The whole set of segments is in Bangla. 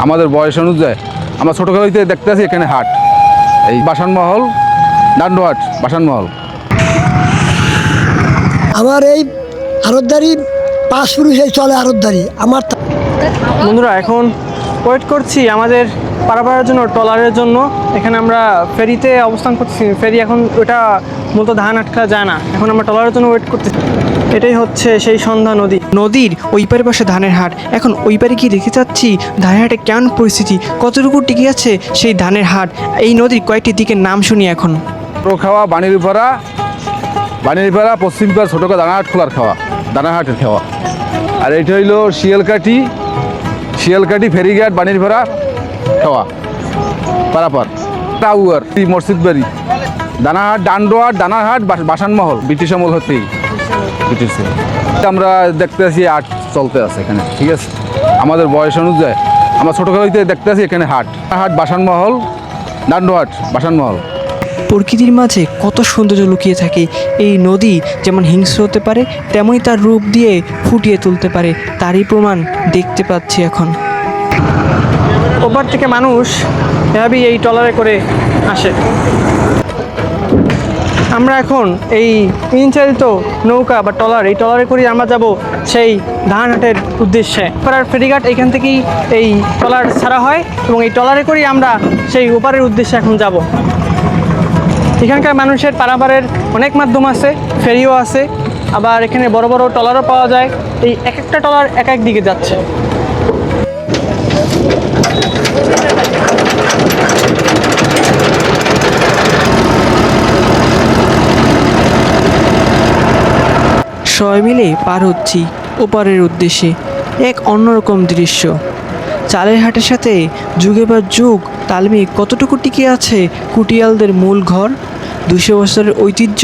আমাদের বয়স অনুযায়ী আমরা ছোটোখালিতে দেখতে আছি এখানে হাট, এই বাসানমহল, ডান্ডুহাট, বাসানমহল। আমার এই আড়তদারি 5 পুরুষে চলে আড়তদারি আমার। বন্ধুরা এখন ওয়েট করছি আমাদের পারাপারের জন্য, ট্রলারের জন্য। এখানে আমরা ফেরিতে অবস্থান করছি। ফেরি এখন ওটা মূলত ধান আটকা যায় না, এখন আমরা ট্রলারের জন্য ওয়েট করতেছি। এটাই হচ্ছে সেই সন্ধ্যা নদী। নদীর ওই পারে পাশে ধানের হাট। এখন ওই পারে গিয়ে দেখতে চাচ্ছি ধানের হাটে কেমন পরিস্থিতি, কতটুকু টিকে আছে সেই ধানের হাট। এই নদীর কয়েকটি দিকের নাম শুনি এখন। খাওয়া বাণীরপাড়া, পশ্চিমপাড়া, ছোটোকা দানাহাট খোলার খাওয়া, দানাহাটের খাওয়া। আর এটা হইল শিয়ালকাঠি ফেরিঘাট, বাণীরপাড়া খাওয়া, পারাপার, টাউয়ার, মসজিদ বাড়ি, দানাহাট, ডান্ডুহাট, দানাহাট, বাসানমহল, ব্রিটিশ আমল হতেই ব্রিটিশ। আমরা দেখতে আছি হাট চলতে আছে এখানে, ঠিক আছে। আমাদের বয়স অনুযায়ী আমরা ছোটোখালিতে দেখতে আছি এখানে হাট, বাসানমহল, ডান্ডুহাট, বাসানমহল। প্রকৃতির মাঝে কত সৌন্দর্য লুকিয়ে থাকে। এই নদী যেমন হিংস্র হতে পারে, তেমনই তার রূপ দিয়ে ফুটিয়ে তুলতে পারে, তারই প্রমাণ দেখতে পাচ্ছি এখন। ওপার থেকে মানুষ এভাবেই এই ট্রলারে করে আসে। আমরা এখন এই ইঞ্জিন চালিত নৌকা বা ট্রলার, এই ট্রলারে করে আমরা যাব সেই ধানহাটের উদ্দেশ্যে। পাড়ার ফেরিঘাট এখান থেকেই এই ট্রলার ছাড়া হয় এবং এই ট্রলারে করেই আমরা সেই ওপারের উদ্দেশ্যে এখন যাব। এখানকার মানুষের পারাপারের অনেক মাধ্যম আছে, ফেরিও আছে, আবার এখানে বড় বড় ট্রলারও পাওয়া যায়। এই এক একটা ট্রলার এক এক দিকে যাচ্ছে। সবাই মিলে পার হচ্ছি ওপারের উদ্দেশ্যে। এক অন্যরকম দৃশ্য। চালের হাটের সাথে যুগে বা যুগ তালমি কতটুকু টিকে আছে কুটিয়ালদের মূল ঘর, 200 বছরের ঐতিহ্য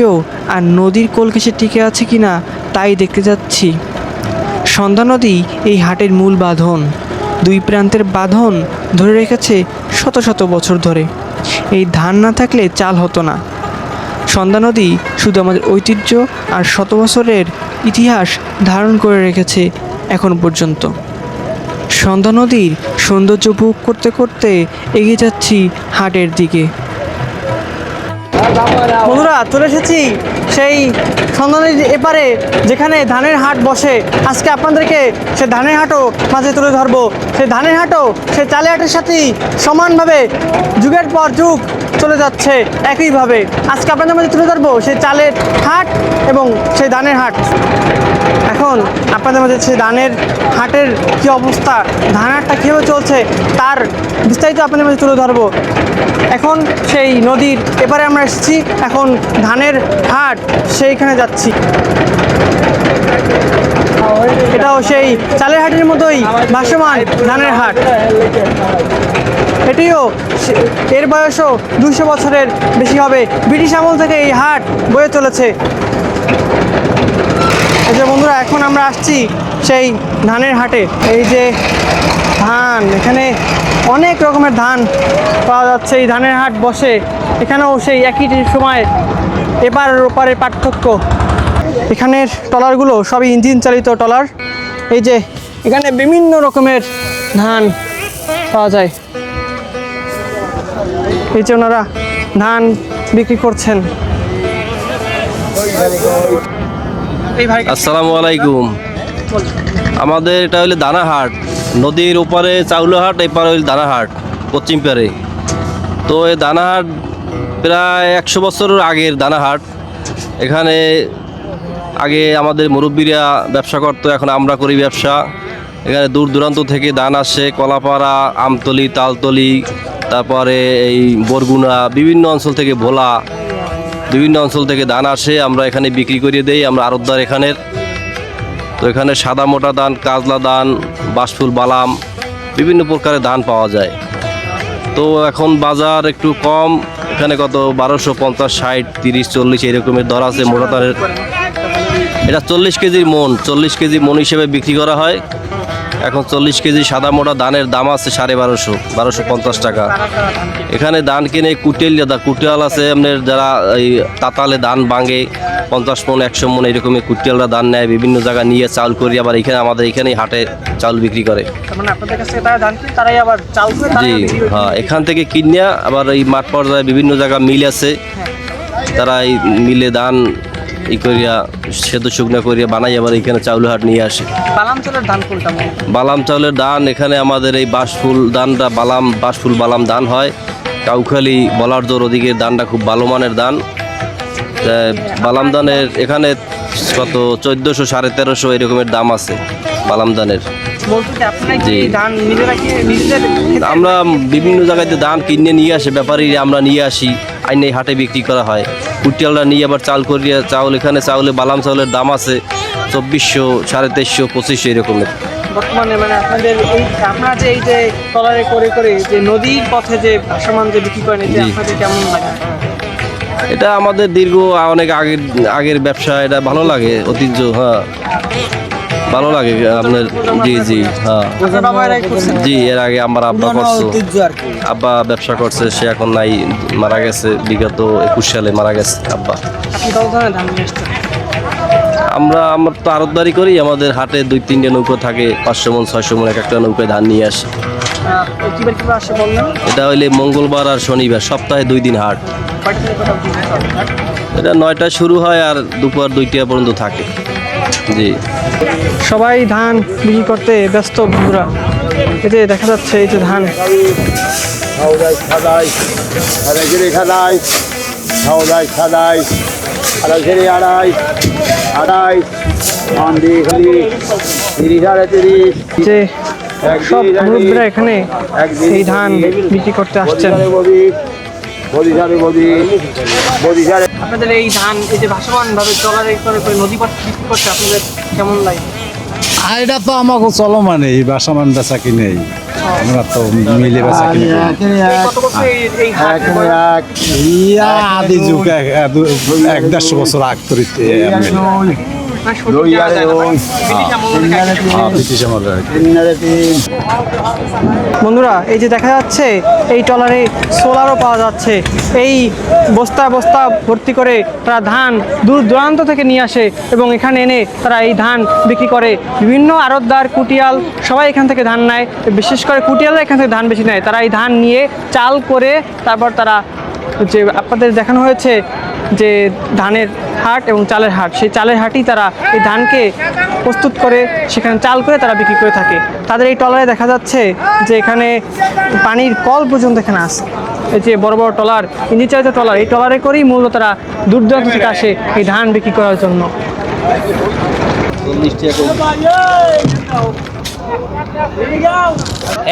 আর নদীর কোল ঘেঁষে টিকে আছে কিনা তাই দেখতে যাচ্ছি। সন্ধ্যা নদী এই হাটের মূল বাঁধন, দুই প্রান্তের বাঁধন ধরে রেখেছে শত শত বছর ধরে। এই ধান না থাকলে চাল হতো না। সন্ধ্যা নদী শুধু আমাদের ঐতিহ্য আর শত বছরের ইতিহাস ধারণ করে রেখেছে এখন পর্যন্ত। সন্ধ্যা নদীর সৌন্দর্য উপভোগ করতে করতে এগিয়ে যাচ্ছি হাটের দিকে। বন্ধুরা চলে এসেছি সেই সন্ধ্যা নদীর এপারে, যেখানে ধানের হাট বসে। আজকে আপনাদেরকে সে ধানের হাটও মাঝে তুলে ধরবো। সেই ধানের হাটও সেই চালের হাটের সাথেই সমানভাবে যুগের পর যুগ চলে যাচ্ছে একইভাবে। আজকে আপনাদের মাঝে তুলে ধরবো সেই চালের হাট এবং সেই ধানের হাট। এখন আপনাদের মাঝে সেই ধানের হাটের কী অবস্থা, ধান হাটটা কীভাবে চলছে তার বিস্তারিত আপনাদের মাঝে তুলে ধরবো। এখন সেই নদীর এবারে আমরা এসেছি, এখন ধানের হাট সেইখানে যাচ্ছি। এটাও সেই চালের হাটের মতোই ভাসমান ধানের হাট। এটিও এর বয়সও 200 বছরের বেশি হবে। ব্রিটিশ আমল থেকে এই হাট বয়ে চলেছে। এই যে বন্ধুরা এখন আমরা আসছি সেই ধানের হাটে। এই যে ধান, এখানে অনেক রকমের ধান পাওয়া যাচ্ছে। এই ধানের হাট বসে এখানেও সেই একই সময় এপার ওপারের পার্থক্য। এখানের ট্রলারগুলো সবই ইঞ্জিন চালিত ট্রলার। এই যে এখানে বিভিন্ন রকমের ধান পাওয়া যায়। এই যে ওনারা ধান বিক্রি করছেন। আসসালামু আলাইকুম। আমাদের এটা হইলে দানাহাট, নদীর ওপারে চাউলহাট, এপারে হইল দানাহাট পশ্চিম পারে। তো এই দানাহাট প্রায় 100 বছরের আগের দানাহাট। এখানে আগে আমাদের মুরব্বীরা ব্যবসা করতো, এখন আমরা করি ব্যবসা। এখানে দূর দূরান্ত থেকে ধান আসে, কলাপাড়া, আমতলি, তালতলি, তারপরে এই বরগুনা, বিভিন্ন অঞ্চল থেকে, ভোলা, বিভিন্ন অঞ্চল থেকে ধান আসে। আমরা এখানে বিক্রি করে দেই, আমরা আড়তদার এখানের। তো এখানে সাদা মোটা ধান, কাজলা ধান, বাসফুল, বালাম, বিভিন্ন প্রকারের ধান পাওয়া যায়। তো এখন বাজার একটু কম, এখানে কত 1250, 60, 30, 40 এরকমের দর আছে মোটা ধানের। এটা 40 কেজির মন, 40 কেজি মন হিসেবে বিক্রি করা হয়। এখন 40 কেজি সাদা মোটা ধানের দাম আছে 1250 টাকা। এখানে ধান কিনে কুটিয়াল আছে আপনার, যারা এই তাতালে ধান ভাঙে 50 মণ 100 মণ এরকমই কুটিয়ালরা ধান নেয়, বিভিন্ন জায়গায় নিয়ে চাউল করি, আবার এখানে আমাদের এখানেই হাটে চাউল বিক্রি করে। মানে আপনাদের কাছে তারা ধান কিনে তারাই আবার চাল করে জি হ্যাঁ, এখান থেকে কিনিয়া আবার এই মাঠ পর্যায়ে বিভিন্ন জায়গায় মিল আছে, তারা এই মিলে ধান করিয়া সেদ্ধ শুকনা করিয়া বানাই আবার এখানে চাউলহাট নিয়ে আসে। বালাম চালের ধান কোনটা? বালাম চাউলের ধান এখানে আমাদের এই বাঁশফুল ধানটা বাঁশফুল বালাম ধান হয়। কাউখালী বলারজোর ওদিকে ধানটা খুব ভালো মানের ধান। বালাম ধানের এখানে কত 1400 1350 এরকমের দাম আছে বালাম ধানের। জি আমরা বিভিন্ন জায়গাতে ধান কিনে নিয়ে আসে ব্যাপারী, আমরা নিয়ে আসি, আইনে হাটে বিক্রি করা হয়। কুটিয়ালরা নিয়ে আবার চাল করিয়া চাউল, এখানে চাউলে বালাম চাউলের দাম আছে 2400 2350 2500 এরকমের। বর্তমানে মানে আপনাদের এই আপনারা যে এই যে ট্রলারে করে করে যে নদীর পথে যে ভাসমান যে বিক্রি করেন, এটা আপনাদের কেমন লাগে? এটা আমাদের দীর্ঘ অনেক আগের ব্যবসা, এটা ভালো লাগে, ঐতিহ্য। হ্যাঁ ভালো লাগে আপনার। জি জি হ্যাঁ জি, এর আগে আমার আব্বা করছে, আব্বা ব্যবসা করছে, সে এখন নাই, মারা গেছে বিগত 21 সালে মারা গেছে আব্বা। আমার তো আড়তদারি করি, আমাদের হাটে 2-3টে নৌকো থাকে, 500 মণ 600 মণ এক একটা নৌকায় ধান নিয়ে আসে। এটা হইলে মঙ্গলবার আর শনিবার, সপ্তাহে 2 দিন হাট। এটা 9টায় শুরু হয় আর দুপুর 2টা পর্যন্ত থাকে। জি সবাই ধান বিক্রি করতে ব্যস্ত বন্ধুরা। এতে দেখা যাচ্ছে এই যে ধান যে সব মুরব্বীরা এখানে এই ধান বিক্রি করতে আসছেন। আপনাদের এই ধান এই যে ভাসমান ভাবে ট্রলারে করে করে নদী পথ বিক্রি করতে আপনাদের কেমন লাগে? আর এটা তো আমাকে চলমান এই বাসামান বেচা কিনে, আমরা তো মিলে বেচা কিনে কত বছর এই হাট আদি যুগ 1-150 বছর আগ করিতে বন্ধুরা এই যে দেখা যাচ্ছে এই ট্রলারে সোলারও পাওয়া যাচ্ছে। এই বস্তা বস্তা ভর্তি করে তারা ধান দূর দূরান্ত থেকে নিয়ে আসে এবং এখানে এনে তারা এই ধান বিক্রি করে। বিভিন্ন আড়তদার কুটিয়াল সবাই এখান থেকে ধান নেয়, বিশেষ করে কুটিয়ালরা এখান থেকে ধান বেশি নেয়। তারা এই ধান নিয়ে চাল করে তারপর তারা যে আপনাদের দেখানো হয়েছে যে ধানের হাট এবং চালের হাট, সেই চালের হাটই তারা এই ধানকে প্রস্তুত করে সেখানে চাল করে তারা বিক্রি করে থাকে। তাদের এই ট্রলারে দেখা যাচ্ছে যে এখানে পানির কল পর্যন্ত এখানে আসে। এই যে বড় বড় ট্রলার, ইঞ্জিন চালিত ট্রলার, এই ট্রলারে করেই মূলত তারা দূর দূরান্ত থেকে আসে এই ধান বিক্রি করার জন্য।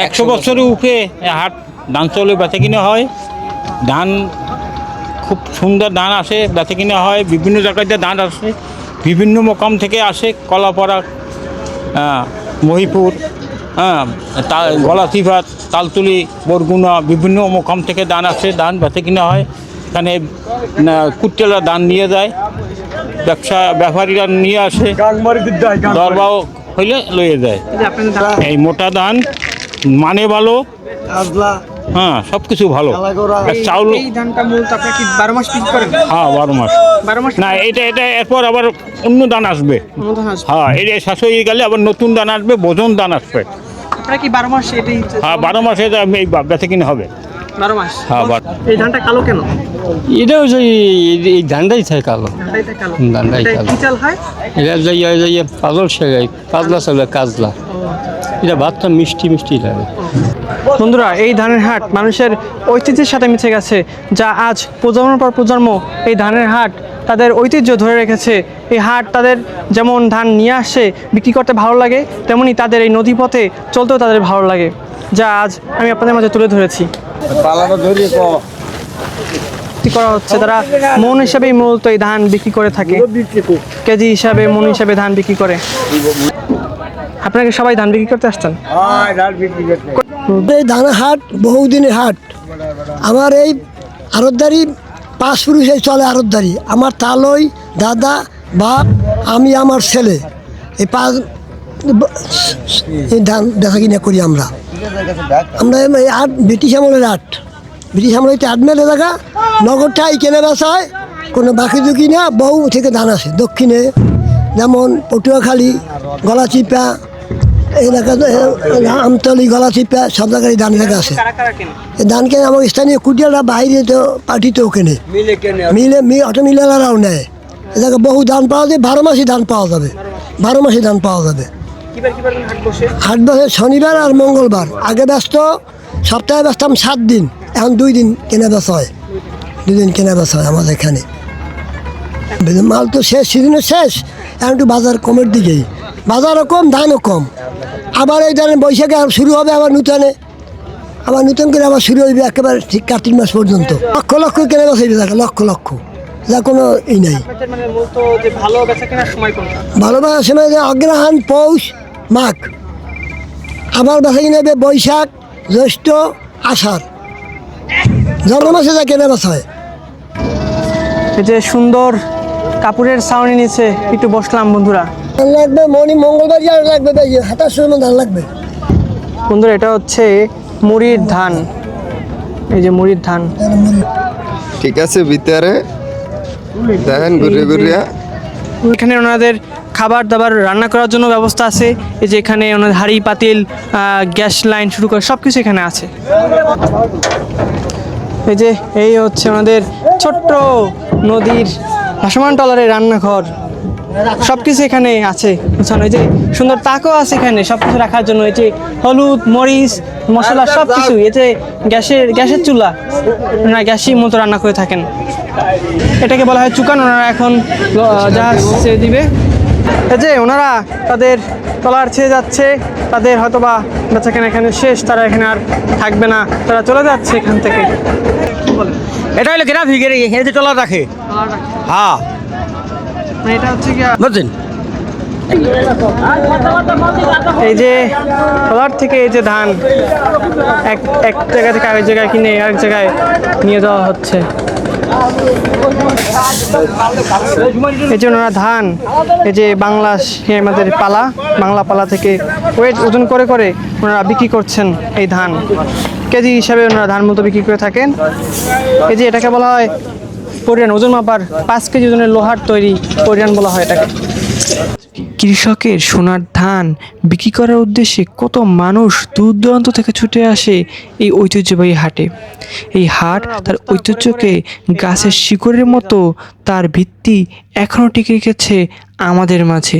100 বছরের উপরে হাট ধান চাউলে বেচা কিনা হয়। ধান খুব সুন্দর ধান আসে, বেচা কিনা হয়। বিভিন্ন জায়গাতে ধান আসে, বিভিন্ন মোকাম থেকে আসে, কলাপাড়া, মহিপুর, গলাচিপাত, তালতুলি, বরগুনা, বিভিন্ন মোকাম থেকে ধান আসে, ধান বেচা কিনা হয়। এখানে কুটিয়ালরা ধান নিয়ে যায়, ব্যাপারীরা নিয়ে আসে, দরবাও হইলে লইয়ে যায়। এই মোটা ধান মানে ভালো, হ্যাঁ সব কিছু ভালো। চাউল এই ধানটা মূলত আপনারা কি 12 মাস বিক্রি করেন? হ্যাঁ 12 মাস। 12 মাস না এটা এরপর আবার অন্য ধান আসবে। হ্যাঁ এটা শেষ হয়ে গেলে আবার নতুন ধান আসবে, বোজন ধান আসবে। আপনারা কি 12 মাস এটাই? হ্যাঁ 12 মাসে এই বেচা কিনা হবে। 12 মাস। হ্যাঁ এই ধানটা কালো কেন? এটাও যে এই ধানটাই থাকে কালো, ধানটাই কালো। ধানটাই এটা কালো। কি চাল হয়? এটা যাইয়া পাগল সেগাই, কাজলা চাউলে কাজলা। এটা ভাতটা মিষ্টি মিষ্টি লাগে। বন্ধুরা এই ধানের হাট মানুষের ঐতিহ্যের সাথে মিশে গেছে, যা আজ প্রজন্মের পর প্রজন্ম এই ধানের হাট তাদের ঐতিহ্য ধরে রেখেছে। এই হাট তাদের যেমন ধান নিয়ে আসে বিক্রি করতে ভালো লাগে, তেমনি তাদের এই নদীপথে চলতেও তাদের ভালো লাগে, যা আজ আমি আপনাদের মাঝে তুলে ধরেছি। করা হচ্ছে তারা মন হিসাবেই মূলত এই ধান বিক্রি করে থাকে, কেজি হিসাবে মন হিসাবে ধান বিক্রি করে। আপনাকে সবাই ধান বিক্রি করতে আসছেন? এই ধানের হাট বহুদিনের হাট। আমার এই আড়তদারি 5 পুরুষে চলে আড়তদারি। আমার তালই দাদা বাপ আমি আমার ছেলে এই এই ধান বেচা কিনা করি আমরা এই আট ব্রিটিশ আমলের আট, ব্রিটিশ আমলের আট মেলে জায়গা নগরটাই কেনে বেচা হয়, কোনো বাকি দুকি না। বহু থেকে ধান আসে দক্ষিণে, যেমন পটুয়াখালী, গলাচিপা, এই এলাকা আমতলি, গলাচিপা সব জায়গায় ধান জায়গা আছে। এই ধান কেনে আমার স্থানীয় কুটিয়ারা, বাইরে তো পার্টিতেও কেনে, অটো মিলারাও নেয়। এ জায়গায় বহু ধান পাওয়া যায়, 12 মাসই ধান পাওয়া যাবে, 12 মাসই ধান পাওয়া যাবে। হাট বসে শনিবার আর মঙ্গলবার। আগে ব্যস্ত সপ্তাহে ব্যস্তাম 7 দিন, এখন 2 দিন কেনা বেচা হয়, 2 দিন কেনা বেচা হয় আমাদের এখানে। মাল তো শেষ, সিজনে শেষ, এখন একটু বাজার কমের দিকেই, বাজারও কম, ধানও কম। আবার এই ধরেন বৈশাখে আর শুরু হবে, আবার নতুন করে আবার শুরু হইবে একেবারে ঠিক কার্তিক মাস পর্যন্ত। লক্ষ লক্ষ কেনা বেচা হইবে, দেখা লক্ষ লক্ষ, যা কোনো ই নাই। ভালো বেচার সময় অগ্রহায়ণ, পৌষ, মাঘ। আবার বেচা কিনা হবে বৈশাখ, জ্যৈষ্ঠ, আষাঢ়, জ্যৈষ্ঠ মাসে যা কেনা বেচা হয়। এই যে সুন্দর কাপড়ের ছাউনি নিচে একটু বসলাম বন্ধুরা। ধান লাগবে মঙ্গলবার আর লাগবে, 27 ধান লাগবে বন্ধুরা। এটা হচ্ছে মুড়ির ধান, এই যে মুড়ির ধান। ঠিক আছে, ভিতরে দেখেন ঘুরে ঘুরিয়া এখানে ওনাদের খাবার দাবার রান্না করার জন্য ব্যবস্থা আছে। এই যে এখানে ওনাদের হাঁড়ি পাতিল, গ্যাস লাইন শুরু করে সব কিছু এখানে আছে। এই যে এই হচ্ছে ওনাদের ছোট্ট নদীর ভাসমান টলারের রান্নাঘর, সব কিছু এখানে আছে বুঝছেন। এই যে সুন্দর তাকও আছে এখানে সব কিছু রাখার জন্য। এই যে হলুদ, মরিচ, মশলা সব কিছু। এই যে গ্যাসের চুলা, ওনারা গ্যাসই মতো রান্না করে থাকেন। এটাকে বলা হয় চুকান। ওনারা এখন জাহাজ ছেড়ে দিবে। এই যে ওনারা তাদের ট্রলার ছেড়ে যাচ্ছে, তাদের হয়তোবা বেচাকেনা এখানে শেষ, তারা এখানে আর থাকবে না, তারা চলে যাচ্ছে এখান থেকে। এটা হলো কেনা ভিগেরে এখানে ট্রলার রাখে। হ্যাঁ, এটা হচ্ছে কি বুঝছেন, এই যে ট্রলার থেকে এই যে ধান এক জায়গা থেকে আরেক জায়গায় কিনে আরেক জায়গায় নিয়ে যাওয়া হচ্ছে। এই যে ওনারা ধান, এই যে আমাদের বাংলা পালা থেকে ওয়েট ওজন করে করে ওনারা বিক্রি করছেন। এই ধান কেজি হিসাবে ওনারা ধান মতো বিক্রি করে থাকেন। এই যে এটাকে বলা হয় পরিয়ান, ওজন মাপার 5 কেজি ওজনের লোহার তৈরি পরিয়ান বলা হয় এটাকে। কৃষকের সোনার ধান বিক্রি করার উদ্দেশ্যে কত মানুষ দূর দূরান্ত থেকে ছুটে আসে এই ঐতিহ্যবাহী হাটে। এই হাট তার ঐতিহ্যকে গাছের শিকড়ের মতো তার ভিত্তি এখনও টিকে রেখেছে আমাদের মাঝে।